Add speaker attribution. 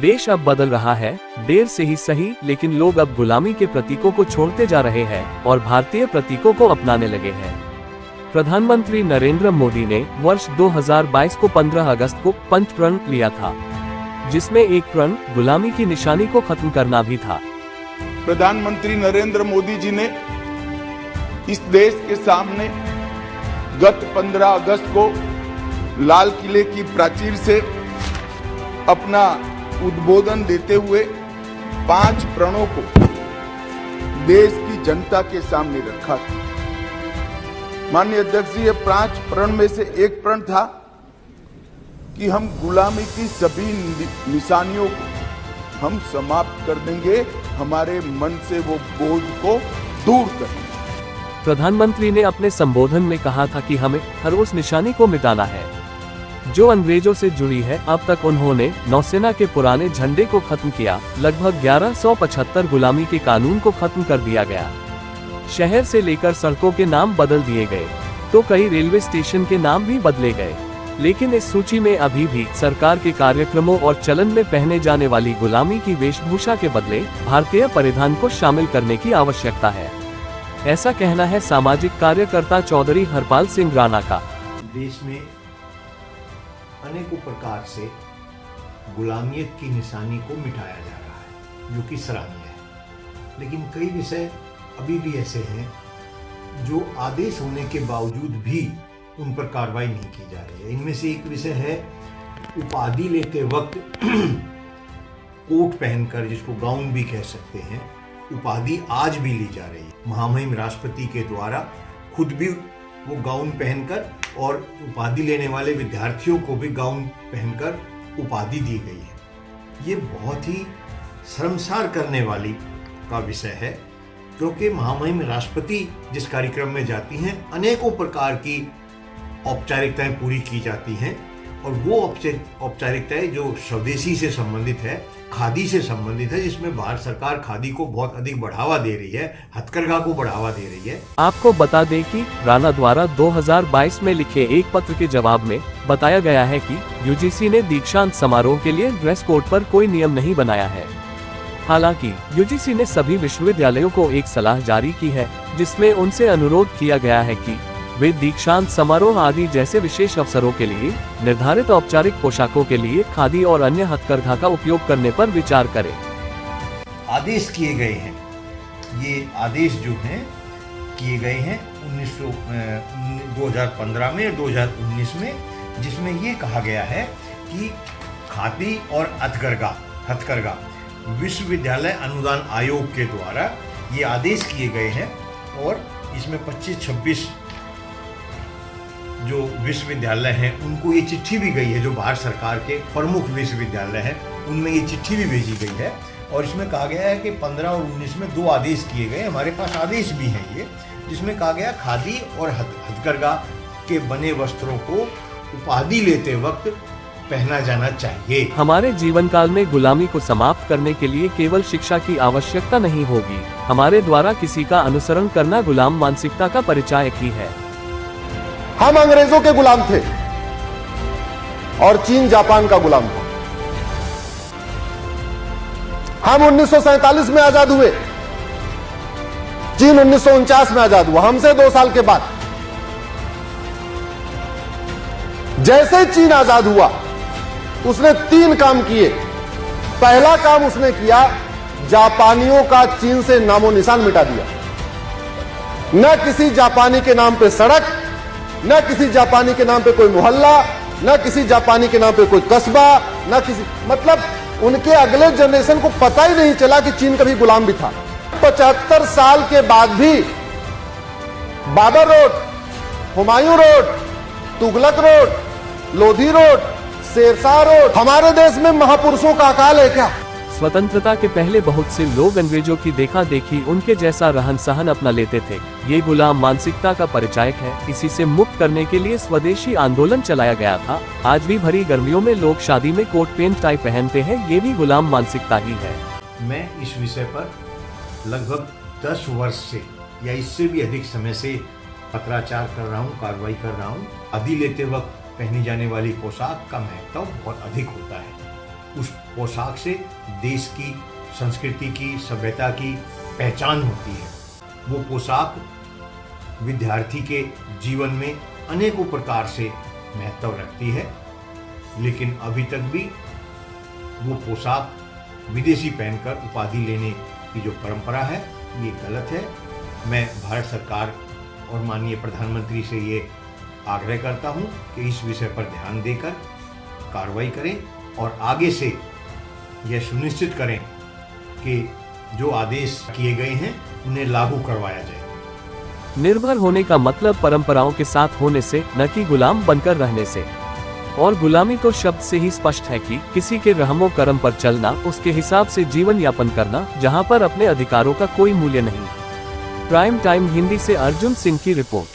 Speaker 1: देश अब बदल रहा है, देर से ही सही, लेकिन लोग अब गुलामी के प्रतीकों को छोड़ते जा रहे हैं और भारतीय प्रतीकों को अपनाने लगे हैं। प्रधानमंत्री नरेंद्र मोदी ने वर्ष 2022 को 15 अगस्त को पंच प्रण लिया था, जिसमें एक प्रण गुलामी की निशानी को खत्म करना भी था।
Speaker 2: प्रधानमंत्री नरेंद्र मोदी जी ने इस देश के सामने गत 15 अगस्त को लाल किले की प्राचीर से अपना उद्बोधन देते हुए 5 प्रणों को देश की जनता के सामने रखा था। माननीय अध्यक्ष जी, ये 5 प्रण में से एक प्रण था कि हम गुलामी की सभी निशानियों को हम समाप्त कर देंगे, हमारे मन से वो बोझ को दूर करेंगे।
Speaker 1: प्रधानमंत्री ने अपने संबोधन में कहा था कि हमें हर उस निशानी को मिटाना है जो अंग्रेजों से जुड़ी है। अब तक उन्होंने नौसेना के पुराने झंडे को खत्म किया, लगभग 1175 गुलामी के कानून को खत्म कर दिया गया। शहर से लेकर सड़कों के नाम बदल दिए गए, तो कई रेलवे स्टेशन के नाम भी बदले गए। लेकिन इस सूची में अभी भी सरकार के कार्यक्रमों और चलन में पहने जाने वाली गुलामी की वेशभूषा के बदले भारतीय परिधान को शामिल करने की आवश्यकता है। ऐसा कहना है सामाजिक कार्यकर्ता चौधरी हरपाल सिंह राणा का।
Speaker 3: देश में अनेकों प्रकार से गुलामियत की निशानी को मिटाया जा रहा है, जो कि सराहनीय है। लेकिन कई विषय अभी भी ऐसे हैं जो आदेश होने के बावजूद भी उन पर कार्रवाई नहीं की जा रही है। इनमें से एक विषय है उपाधि लेते वक्त कोट पहनकर, जिसको गाउन भी कह सकते हैं, उपाधि आज भी ली जा रही है। महामहिम राष्ट्रपति के द्वारा खुद भी वो गाउन पहनकर और उपाधि लेने वाले विद्यार्थियों को भी गाउन पहनकर उपाधि दी गई है। ये बहुत ही शर्मसार करने वाली का विषय है, क्योंकि महामहिम राष्ट्रपति जिस कार्यक्रम में जाती हैं, अनेकों प्रकार की औपचारिकताएं पूरी की जाती हैं, और वो औपचारिकताएं जो स्वदेशी से संबंधित है, खादी से संबंधित है, जिसमें भारत सरकार खादी को बहुत अधिक बढ़ावा दे रही है, हथकरघा को बढ़ावा दे रही है।
Speaker 1: आपको बता दें कि राणा द्वारा 2022 में लिखे एक पत्र के जवाब में बताया गया है कि यूजीसी ने दीक्षांत समारोह के लिए ड्रेस कोड पर कोई नियम नहीं बनाया है। हालांकि यूजीसी ने सभी विश्वविद्यालयों को एक सलाह जारी की है, जिसमें उनसे अनुरोध किया गया है कि वे दीक्षांत समारोह आदि जैसे विशेष अवसरों के लिए निर्धारित औपचारिक पोशाकों के लिए खादी और अन्य हथकरघा का उपयोग करने पर विचार करें।
Speaker 3: आदेश किए गए हैं, ये आदेश जो हैं किए गए हैं 2015 में और 2019 में, जिसमें ये कहा गया है कि खादी और हथकरघा विश्वविद्यालय अनुदान आयोग के द्वारा ये आदेश किए गए हैं, और इसमें 25-26 जो विश्वविद्यालय हैं उनको ये चिट्ठी भी गई है, जो भारत सरकार के प्रमुख विश्वविद्यालय हैं उनमें ये चिट्ठी भी भेजी गई है। और इसमें कहा गया है कि 15 और 19 में 2 आदेश किए गए। हमारे पास आदेश भी हैं ये, जिसमें कहा गया खादी और हथकरघा के बने वस्त्रों को उपाधि लेते वक्त पहना जाना चाहिए।
Speaker 1: हमारे जीवन काल में गुलामी को समाप्त करने के लिए केवल शिक्षा की आवश्यकता नहीं होगी, हमारे द्वारा किसी का अनुसरण करना गुलाम मानसिकता का परिचायक ही है।
Speaker 4: हम अंग्रेजों के गुलाम थे और चीन जापान का गुलाम था। हम 1947 में आजाद हुए, चीन 1949 में आजाद हुआ, हमसे 2 साल के बाद। जैसे चीन आजाद हुआ, उसने 3 काम किए। पहला काम उसने किया, जापानियों का चीन से नामो निशान मिटा दिया। न किसी जापानी के नाम पे सड़क, न किसी जापानी के नाम पे कोई मोहल्ला, न किसी जापानी के नाम पे कोई कस्बा, न किसी, मतलब उनके अगले जनरेशन को पता ही नहीं चला कि चीन कभी गुलाम भी था। 75 साल के बाद भी Babar road, Humayun road, Tughlaq road, Lodhi road, Sher Shah road, हमारे देश में महापुरुषों का अकाल है क्या?
Speaker 1: स्वतंत्रता के पहले बहुत से लोग अंग्रेजों की देखा देखी उनके जैसा रहन सहन अपना लेते थे। ये गुलाम मानसिकता का परिचायक है। इसी से मुक्त करने के लिए स्वदेशी आंदोलन चलाया गया था। आज भी भरी गर्मियों में लोग शादी में कोट पेंट टाई पहनते हैं, ये भी गुलाम मानसिकता ही है।
Speaker 3: मैं इस विषय पर लगभग 10 वर्ष से या इससे भी अधिक समय से पत्राचार कर रहा हूँ, कार्रवाई कर रहा हूँ। आदि लेते वक्त पहनी जाने वाली पोशाक का महत्व बहुत अधिक होता है। उस पोशाक से देश की संस्कृति की, सभ्यता की पहचान होती है। वो पोशाक विद्यार्थी के जीवन में अनेकों प्रकार से महत्व रखती है, लेकिन अभी तक भी वो पोशाक विदेशी पहनकर उपाधि लेने की जो परंपरा है ये गलत है। मैं भारत सरकार और माननीय प्रधानमंत्री से ये आग्रह करता हूँ कि इस विषय पर ध्यान देकर कार्रवाई करें और आगे से यह सुनिश्चित करें कि जो आदेश किए गए हैं उन्हें लागू करवाया जाए।
Speaker 1: निर्भर होने का मतलब परंपराओं के साथ होने से, न कि गुलाम बनकर रहने से। और गुलामी तो शब्द से ही स्पष्ट है कि किसी के रहमो करम पर चलना, उसके हिसाब से जीवन यापन करना, जहां पर अपने अधिकारों का कोई मूल्य नहीं। प्राइम टाइम हिंदी से अर्जुन सिंह की रिपोर्ट।